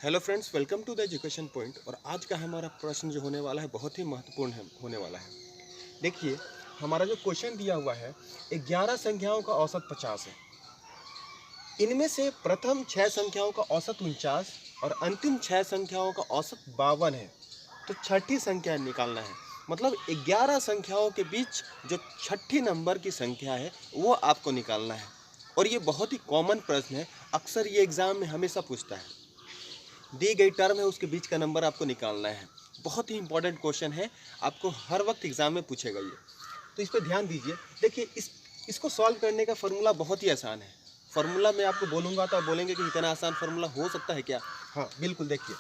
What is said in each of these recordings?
Hello friends, welcome to the Education Point. और आज का हमारा प्रश्न जो होने वाला है बहुत ही महत्वपूर्ण होने वाला है। देखिए, हमारा जो क्वेश्चन दिया हुआ है 11 संख्याओं का औसत 50 है। इनमें से प्रथम 6 संख्याओं का औसत 49 और अंतिम 6 संख्याओं का औसत 52 है। तो छठी संख्या निकालना है। मतलब 11 संख्याओं के बीच जो छठी नंबर की संख्या है वो आपको निकालना है। और ये बहुत ही कॉमन प्रश्न है, अक्सर ये एग्ज़ाम में हमेशा पूछता है। दी गई टर्म है उसके बीच का नंबर आपको निकालना है। बहुत ही इंपॉर्टेंट क्वेश्चन है, आपको हर वक्त एग्जाम में पूछेगा ये, तो इस पर ध्यान दीजिए। देखिए, इसको सॉल्व करने का फॉर्मूला बहुत ही आसान है। फार्मूला मैं आपको बोलूँगा तो आप बोलेंगे कि इतना आसान फार्मूला हो सकता है क्या? हाँ बिल्कुल। देखिए,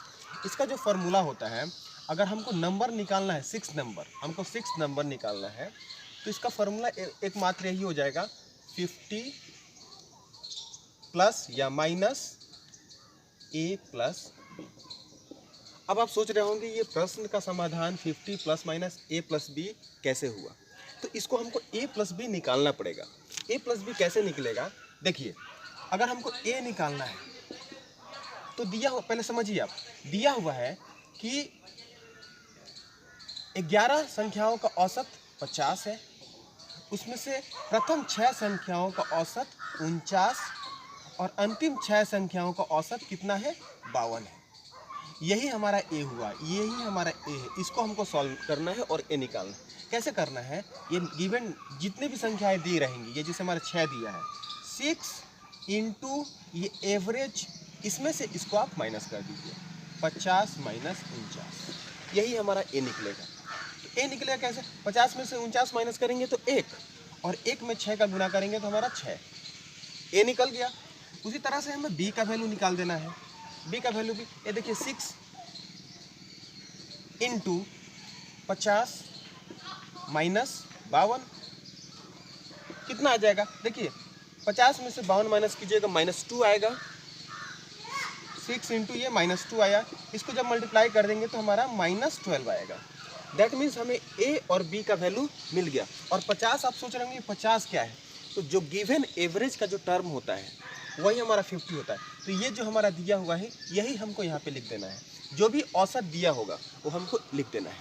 इसका जो फार्मूला होता है, अगर हमको नंबर निकालना है 6 नंबर, हमको 6 नंबर निकालना है, तो इसका फार्मूला एक मात्र यही हो जाएगा, 50 प्लस या माइनस ए प्लस बी। अब आप सोच रहे होंगे ये प्रश्न का समाधान 50 प्लस माइनस ए प्लस बी कैसे हुआ? तो इसको हमको ए प्लस बी निकालना पड़ेगा। ए प्लस बी कैसे निकलेगा? देखिए, अगर हमको ए निकालना है तो दिया हुआ, पहले समझिए आप, दिया हुआ है कि 11 संख्याओं का औसत 50 है। उसमें से प्रथम 6 संख्याओं का औसत 49 और अंतिम 6 संख्याओं का औसत कितना है? 52 है। यही हमारा ए हुआ, यही हमारा ए है। इसको हमको सॉल्व करना है और ए निकालना है। कैसे करना है? ये गिवन जितने भी संख्याएं दी रहेंगी, ये जैसे हमारा 6 दिया है, 6 इंटू ये एवरेज, इसमें से इसको आप माइनस कर दीजिए, 50 माइनस 49, यही हमारा ए निकलेगा। तो ए निकलेगा कैसे? 50 में से 49 माइनस करेंगे तो 1, और 1 में 6 का गुना करेंगे तो हमारा 6। ए निकल गया। उसी तरह से हमें बी का वैल्यू निकाल देना है। बी का वैल्यू भी, ये देखिए, 6 इंटू 50 माइनस 52 कितना आ जाएगा? देखिए, 50 में से 52 माइनस कीजिएगा, -2 आएगा। 6 इंटू ये -2 आया, इसको जब मल्टीप्लाई कर देंगे तो हमारा -12 आएगा। दैट मीन्स हमें ए और बी का वैल्यू मिल गया। और 50, आप सोच रहे होंगे 50 क्या है? तो जो गिवन एवरेज का जो टर्म होता है वही हमारा 50 होता है। तो ये जो हमारा दिया हुआ है यही हमको यहाँ पे लिख देना है। जो भी औसत दिया होगा वो हमको लिख देना है।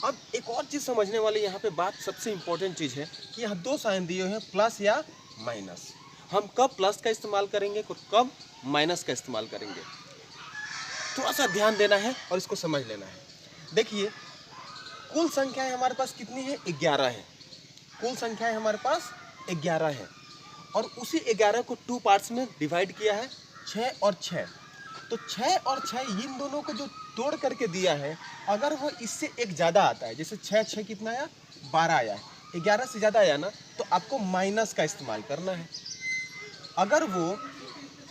अब एक और चीज़ समझने वाली यहाँ पे बात, सबसे इम्पोर्टेंट चीज़ है कि यहाँ 2 साइन दिए हुए हैं, प्लस या माइनस। हम कब प्लस का इस्तेमाल करेंगे, कब माइनस का इस्तेमाल करेंगे, थोड़ा सा ध्यान देना है और इसको समझ लेना है। देखिए, कुल संख्याएं हमारे पास कितनी है? 11 है। कुल संख्याएं हमारे पास 11 है, और उसी 11 को 2 पार्ट्स में डिवाइड किया है, 6 और 6। तो 6 और 6 इन दोनों को जो तोड़ करके दिया है, अगर वो इससे एक ज़्यादा आता है, जैसे 6 कितना आया? 12 आया, 11 से ज़्यादा आया ना, तो आपको माइनस का इस्तेमाल करना है। अगर वो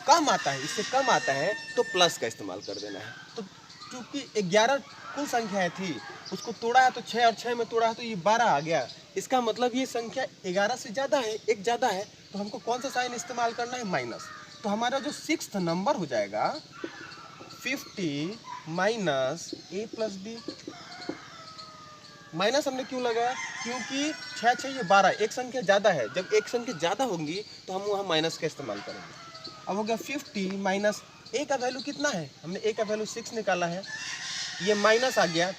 कम आता है, इससे कम आता है, तो प्लस का इस्तेमाल कर देना है। तो चूँकि 11 कुल संख्याएँ थी, उसको तोड़ा है तो 6 और 6 में तोड़ा है तो ये 12 आ गया। इसका मतलब ये संख्या 11 से ज़्यादा है, एक ज़्यादा है, तो हमको कौन सा साइन इस्तेमाल करना है? माइनस। तो हमारा जो 6th नंबर हो जाएगा 50 माइनस ए प्लस बी। माइनस हमने क्यों लगाया? क्योंकि 6 ये 12, एक संख्या ज़्यादा है। जब एक संख्या ज़्यादा होंगी तो हम वहाँ माइनस का इस्तेमाल करेंगे। अब हो गया 50 माइनस ए का वैल्यू कितना है? हमने ए का वैल्यू 6 निकाला है, ये माइनस आ गया,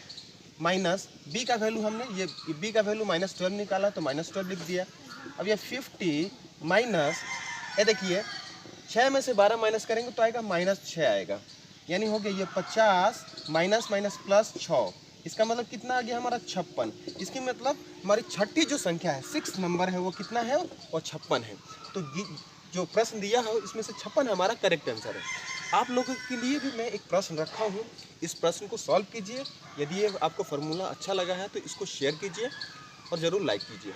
माइनस बी का वैल्यू हमने ये बी का वैल्यू -12 निकाला तो -12 लिख दिया। अब ये 50 माइनस, ये देखिए 6 में से 12 माइनस करेंगे तो आएगा -6 आएगा, यानी हो गया ये 50 माइनस माइनस प्लस 6। इसका मतलब कितना आ गया हमारा? 56। इसकी मतलब हमारी छठी जो संख्या है, 6 नंबर है, वो कितना है? वो 56 है। तो जो प्रश्न दिया है इसमें से 56 हमारा करेक्ट आंसर है। आप लोगों के लिए भी मैं एक प्रश्न रखा हूँ, इस प्रश्न को सॉल्व कीजिए। यदि ये आपको फार्मूला अच्छा लगा है तो इसको शेयर कीजिए और ज़रूर लाइक कीजिए।